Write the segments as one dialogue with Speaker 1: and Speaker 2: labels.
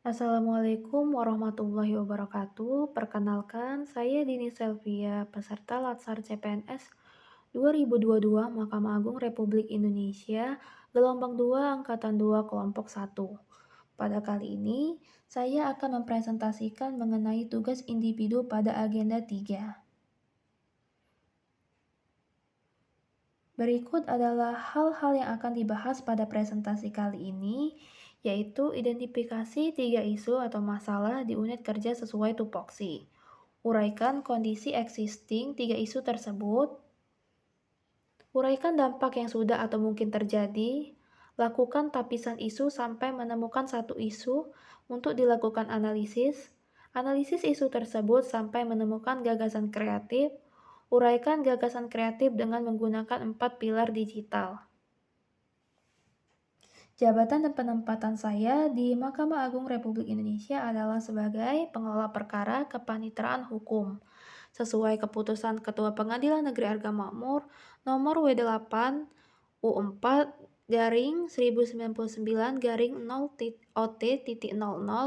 Speaker 1: Assalamualaikum warahmatullahi wabarakatuh. Perkenalkan, saya Dini Selvia, peserta Latsar CPNS 2022 Mahkamah Agung Republik Indonesia, gelombang 2 Angkatan 2 Kelompok 1. Pada kali ini, saya akan mempresentasikan mengenai tugas individu pada agenda 3. Berikut adalah hal-hal yang akan dibahas pada presentasi kali ini, yaitu identifikasi 3 isu atau masalah di unit kerja sesuai tupoksi. Uraikan kondisi existing 3 isu tersebut. Uraikan dampak yang sudah atau mungkin terjadi. Lakukan tapisan isu sampai menemukan satu isu untuk dilakukan analisis. Analisis isu tersebut sampai menemukan gagasan kreatif. Uraikan gagasan kreatif dengan menggunakan 4 pilar digital. Jabatan dan penempatan saya di Mahkamah Agung Republik Indonesia adalah sebagai pengelola perkara kepanitraan hukum. Sesuai keputusan Ketua Pengadilan Negeri Arga Makmur nomor W8 U4 garing 1099 garing 0 OT.00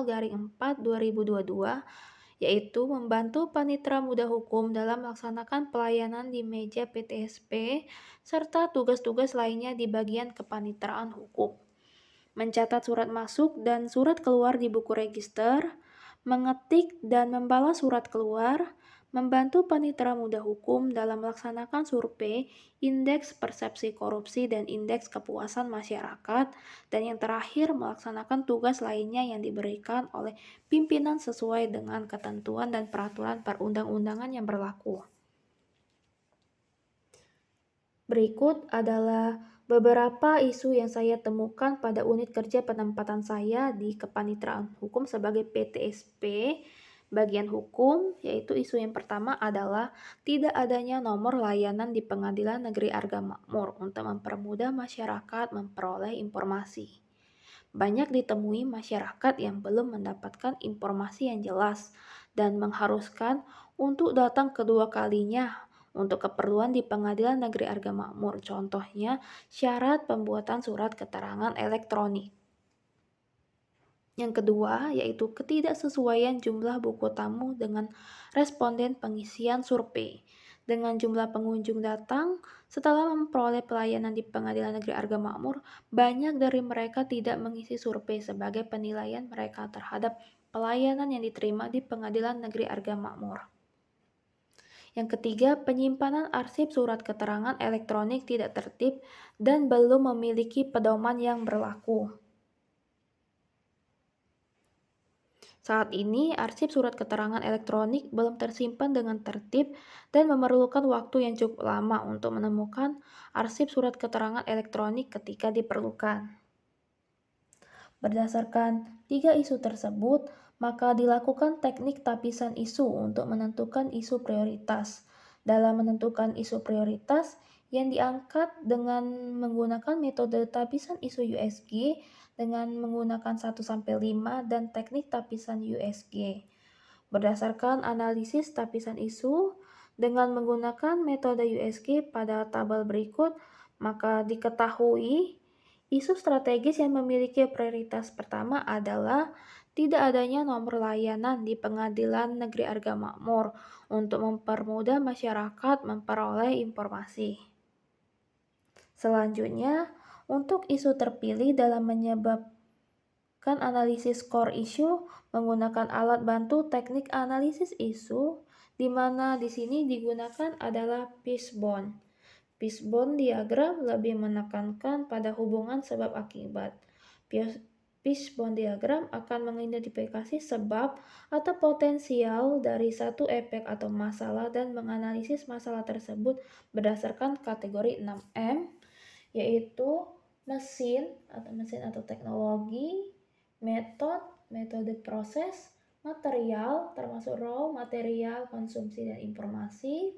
Speaker 1: garing 4 2022, yaitu membantu panitera muda hukum dalam melaksanakan pelayanan di meja PTSP serta tugas-tugas lainnya di bagian kepanitraan hukum. Mencatat surat masuk dan surat keluar di buku register, mengetik dan membalas surat keluar, membantu panitera muda hukum dalam melaksanakan survei, indeks persepsi korupsi dan indeks kepuasan masyarakat, dan yang terakhir melaksanakan tugas lainnya yang diberikan oleh pimpinan sesuai dengan ketentuan dan peraturan perundang-undangan yang berlaku. Berikut adalah beberapa isu yang saya temukan pada unit kerja penempatan saya di Kepanitraan Hukum sebagai PTSP bagian hukum, yaitu isu yang pertama adalah tidak adanya nomor layanan di Pengadilan Negeri Arga Makmur untuk mempermudah masyarakat memperoleh informasi. Banyak ditemui masyarakat yang belum mendapatkan informasi yang jelas dan mengharuskan untuk datang kedua kalinya untuk keperluan di Pengadilan Negeri Arga Makmur. Contohnya, syarat pembuatan surat keterangan elektronik. Yang kedua, yaitu ketidaksesuaian jumlah buku tamu dengan responden pengisian survei. Dengan jumlah pengunjung datang, setelah memperoleh pelayanan di Pengadilan Negeri Arga Makmur, banyak dari mereka tidak mengisi survei sebagai penilaian mereka terhadap pelayanan yang diterima di Pengadilan Negeri Arga Makmur. Yang ketiga, penyimpanan arsip surat keterangan elektronik tidak tertib dan belum memiliki pedoman yang berlaku. Saat ini, arsip surat keterangan elektronik belum tersimpan dengan tertib dan memerlukan waktu yang cukup lama untuk menemukan arsip surat keterangan elektronik ketika diperlukan. Berdasarkan 3 isu tersebut, maka dilakukan teknik tapisan isu untuk menentukan isu prioritas. Dalam menentukan isu prioritas yang diangkat dengan menggunakan metode tapisan isu USG dengan menggunakan 1-5 dan teknik tapisan USG. Berdasarkan analisis tapisan isu dengan menggunakan metode USG pada tabel berikut, maka diketahui isu strategis yang memiliki prioritas pertama adalah tidak adanya nomor layanan di Pengadilan Negeri Arga Makmur untuk mempermudah masyarakat memperoleh informasi. Selanjutnya, untuk isu terpilih dalam menyebabkan analisis core issue menggunakan alat bantu teknik analisis isu, di mana di sini digunakan adalah fishbone. Fishbone diagram lebih menekankan pada hubungan sebab akibat. Fishbone diagram akan mengidentifikasi sebab atau potensial dari satu efek atau masalah dan menganalisis masalah tersebut berdasarkan kategori 6M, yaitu mesin atau teknologi, metode proses, material termasuk raw material, konsumsi dan informasi,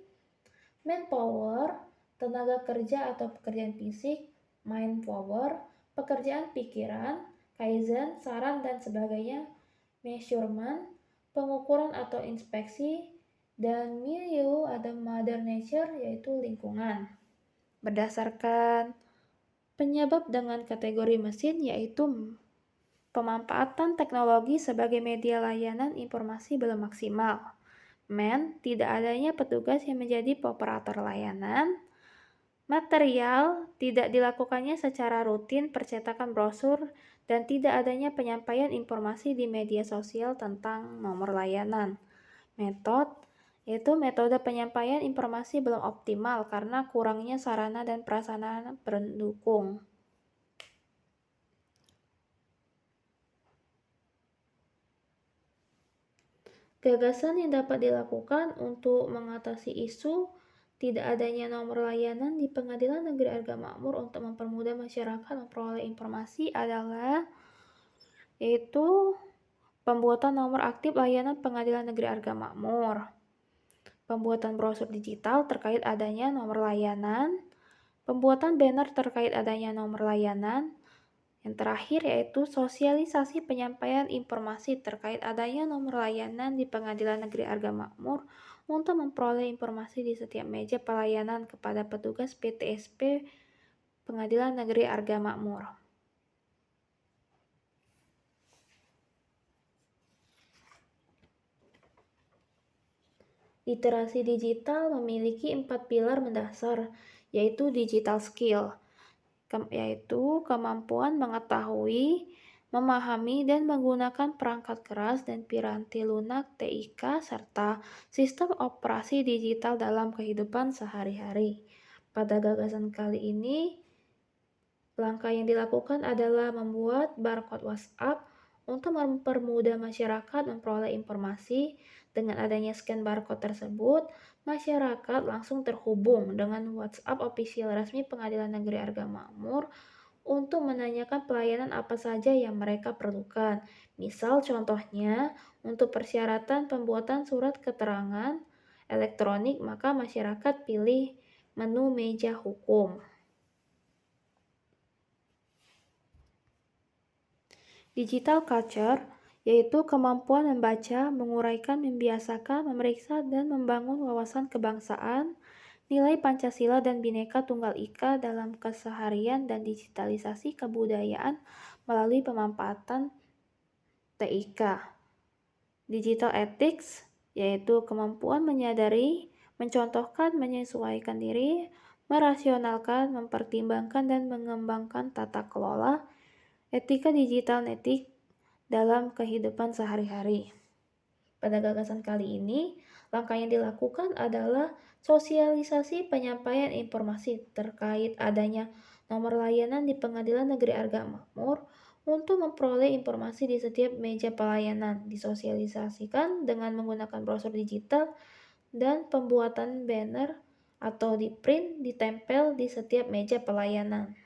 Speaker 1: manpower, tenaga kerja atau pekerjaan fisik, mind power, pekerjaan pikiran, kaizen, saran dan sebagainya, measurement, pengukuran atau inspeksi, dan milieu atau mother nature yaitu lingkungan. Berdasarkan penyebab dengan kategori mesin yaitu Pemanfaatan teknologi sebagai media layanan informasi belum maksimal. Tidak adanya petugas yang menjadi operator layanan. Material, tidak dilakukannya secara rutin percetakan brosur dan tidak adanya penyampaian informasi di media sosial tentang nomor layanan. Yaitu metode penyampaian informasi belum optimal karena kurangnya sarana dan prasarana pendukung. Gagasan yang dapat dilakukan untuk mengatasi isu tidak adanya nomor layanan di Pengadilan Negeri Arga Makmur untuk mempermudah masyarakat memperoleh informasi adalah yaitu pembuatan nomor aktif layanan Pengadilan Negeri Arga Makmur, pembuatan brosur digital terkait adanya nomor layanan, pembuatan banner terkait adanya nomor layanan. Yang terakhir yaitu sosialisasi penyampaian informasi terkait adanya nomor layanan di Pengadilan Negeri Arga Makmur untuk memperoleh informasi di setiap meja pelayanan kepada petugas PTSP Pengadilan Negeri Arga Makmur. Literasi digital memiliki 4 pilar mendasar, yaitu digital skill, yaitu kemampuan mengetahui, memahami, dan menggunakan perangkat keras dan piranti lunak TIK serta sistem operasi digital dalam kehidupan sehari-hari. Pada gagasan kali ini, langkah yang dilakukan adalah membuat barcode WhatsApp untuk mempermudah masyarakat memperoleh informasi. Dengan adanya scan barcode tersebut, masyarakat langsung terhubung dengan WhatsApp official resmi Pengadilan Negeri Arga Makmur untuk menanyakan pelayanan apa saja yang mereka perlukan. Misal contohnya, untuk persyaratan pembuatan surat keterangan elektronik, maka masyarakat pilih menu meja hukum. Digital culture yaitu kemampuan membaca, menguraikan, membiasakan, memeriksa, dan membangun wawasan kebangsaan, nilai Pancasila dan Bhinneka Tunggal Ika dalam keseharian dan digitalisasi kebudayaan melalui pemanfaatan TIK. Digital ethics yaitu kemampuan menyadari, mencontohkan, menyesuaikan diri, merasionalkan, mempertimbangkan, dan mengembangkan tata kelola etika digital etik dalam kehidupan sehari-hari. Pada gagasan kali ini, langkah yang dilakukan adalah sosialisasi penyampaian informasi terkait adanya nomor layanan di Pengadilan Negeri Arga Makmur untuk memperoleh informasi di setiap meja pelayanan, disosialisasikan dengan menggunakan brosur digital dan pembuatan banner atau di print ditempel di setiap meja pelayanan.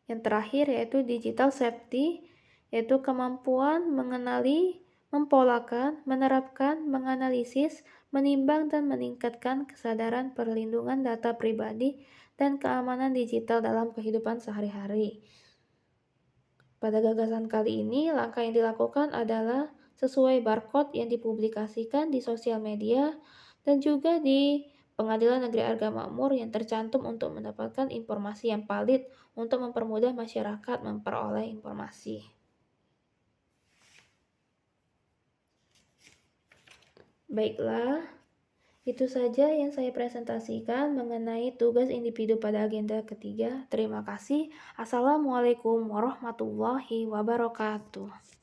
Speaker 1: Yang terakhir yaitu digital safety, yaitu kemampuan mengenali, mempolakan, menerapkan, menganalisis, menimbang, dan meningkatkan kesadaran perlindungan data pribadi dan keamanan digital dalam kehidupan sehari-hari. Pada gagasan kali ini, langkah yang dilakukan adalah sesuai barcode yang dipublikasikan di sosial media dan juga di Pengadilan Negeri Arga Makmur yang tercantum untuk mendapatkan informasi yang valid untuk mempermudah masyarakat memperoleh informasi. Baiklah, itu saja yang saya presentasikan mengenai tugas individu pada agenda ketiga. Terima kasih. Assalamualaikum warahmatullahi wabarakatuh.